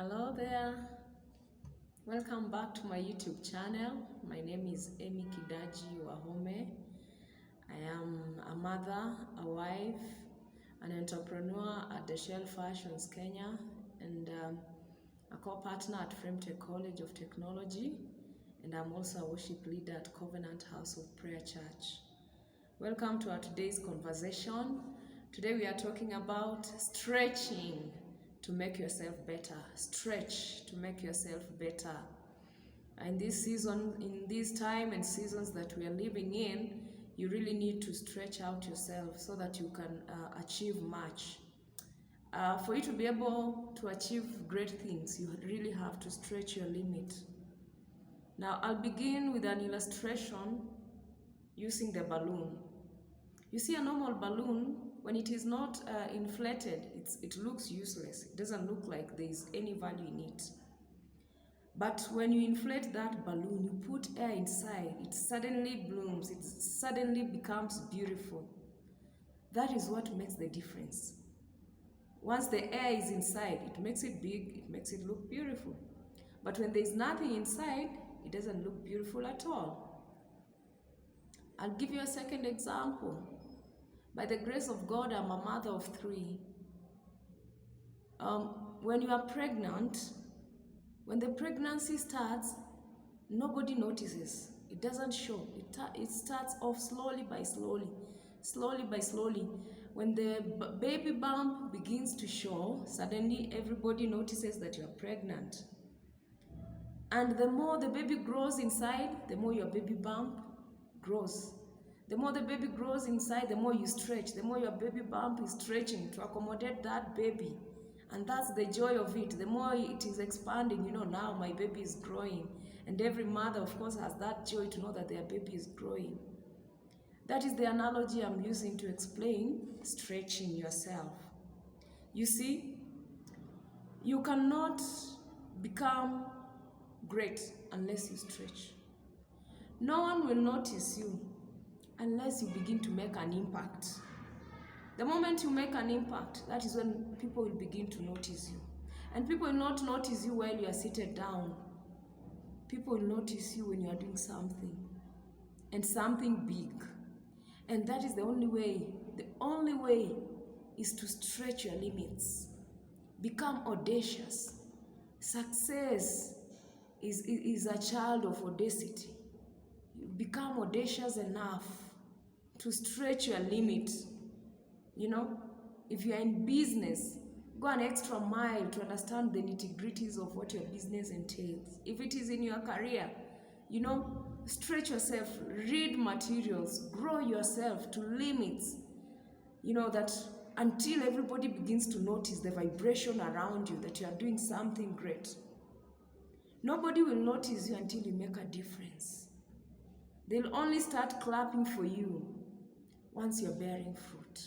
Hello there, welcome back to my YouTube channel. My name is Amy Kidaji Wahome. I am a mother, a wife, an entrepreneur at the Shell Fashions Kenya, and a co-partner at Fremtech College of Technology, and I'm also a worship leader at Covenant House of Prayer Church. Welcome to our today's conversation. Today we are talking about stretching to make yourself better. Stretch to make yourself better. In this season, in this time and seasons that we are living in, you really need to stretch out yourself so that you can achieve much. For you to be able to achieve great things, you really have to stretch your limit. Now, I'll begin with an illustration using the balloon. You see, a normal balloon, when it is not inflated, it looks useless. It doesn't look like there is any value in it. But when you inflate that balloon, you put air inside, it suddenly blooms, it suddenly becomes beautiful. That is what makes the difference. Once the air is inside, it makes it big, it makes it look beautiful. But when there is nothing inside, it doesn't look beautiful at all. I'll give you a second example. By the grace of God, I'm a mother of 3. When you are pregnant, when the pregnancy starts, nobody notices. It doesn't show. It starts off slowly by slowly. When the baby bump begins to show, suddenly everybody notices that you are pregnant. And the more the baby grows inside, the more your baby bump grows. The more the baby grows inside, the more you stretch. The more your baby bump is stretching to accommodate that baby. And that's the joy of it. The more it is expanding, now my baby is growing. And every mother, of course, has that joy to know that their baby is growing. That is the analogy I'm using to explain stretching yourself. You see, you cannot become great unless you stretch. No one will notice you unless you begin to make an impact. The moment you make an impact, that is when people will begin to notice you. And people will not notice you while you are seated down. People will notice you when you are doing something, and something big. And that is the only way. The only way is to stretch your limits. Become audacious. Success is a child of audacity. You become audacious enough to stretch your limit. If you are in business, go an extra mile to understand the nitty-gritties of what your business entails. If it is in your career, stretch yourself, read materials, grow yourself to limits, that until everybody begins to notice the vibration around you, that you are doing something great. Nobody will notice you until you make a difference. They'll only start clapping for you once you're bearing fruit.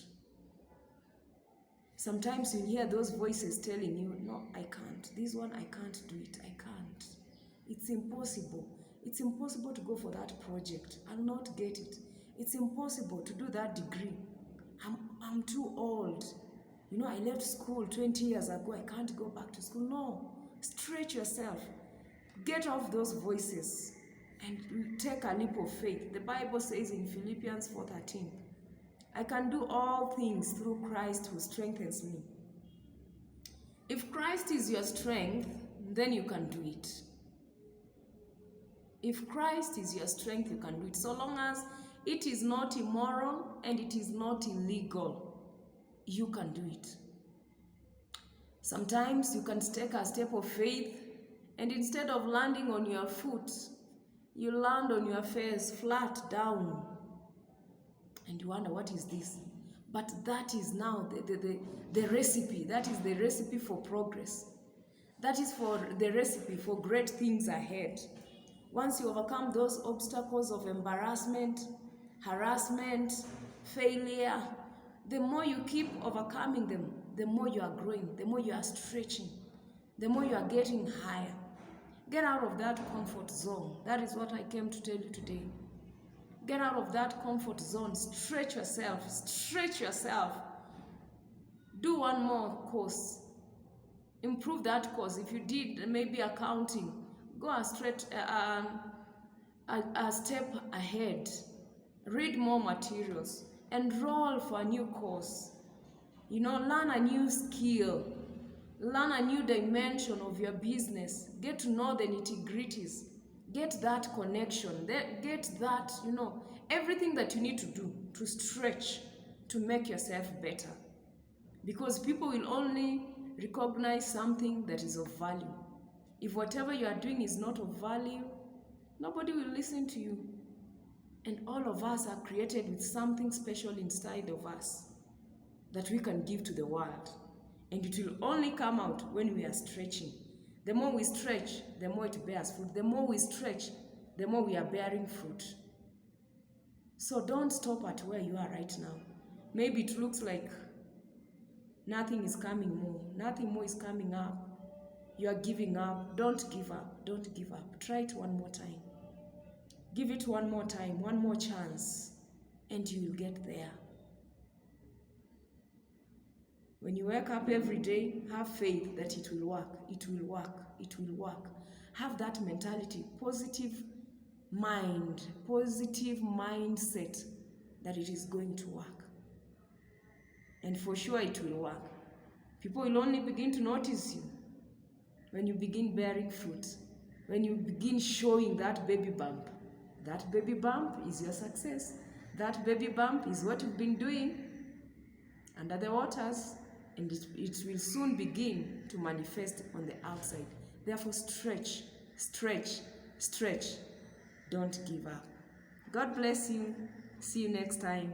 Sometimes you hear those voices telling you, no, I can't. This one, I can't do it. I can't. It's impossible. It's impossible to go for that project. I'll not get it. It's impossible to do that degree. I'm too old. I left school 20 years ago. I can't go back to school. No. Stretch yourself. Get off those voices and take a leap of faith. The Bible says in Philippians 4:13, I can do all things through Christ who strengthens me. If Christ is your strength, then you can do it. If Christ is your strength, you can do it. So long as it is not immoral and it is not illegal, you can do it. Sometimes you can take a step of faith, and instead of landing on your foot, you land on your face flat down. And you wonder, what is this? But that is now the recipe. That is the recipe for progress. That is the recipe for great things ahead. Once you overcome those obstacles of embarrassment, harassment, failure, the more you keep overcoming them, the more you are growing, the more you are stretching, the more you are getting higher. Get out of that comfort zone. That is what I came to tell you today. Get out of that comfort zone. Stretch yourself. Stretch yourself. Do one more course. Improve that course. If you did maybe accounting, go a step ahead. Read more materials. Enroll for a new course. You know, learn a new skill. Learn a new dimension of your business. Get to know the nitty-gritties. Get that connection. Get that, you know, everything that you need to do to stretch, to make yourself better. Because people will only recognize something that is of value. If whatever you are doing is not of value, nobody will listen to you. And all of us are created with something special inside of us that we can give to the world. And it will only come out when we are stretching. The more we stretch, the more it bears fruit. The more we stretch, the more we are bearing fruit. So don't stop at where you are right now. Maybe it looks like nothing is coming more. Nothing more is coming up. You are giving up. Don't give up. Don't give up. Try it one more time. Give it one more time, one more chance, and you will get there. When you wake up every day, have faith that it will work. It will work. It will work. Have that mentality, positive mind, positive mindset that it is going to work. And for sure it will work. People will only begin to notice you when you begin bearing fruit, when you begin showing that baby bump. That baby bump is your success. That baby bump is what you've been doing under the waters, and it will soon begin to manifest on the outside. Therefore, stretch, stretch, stretch. Don't give up. God bless you. See you next time.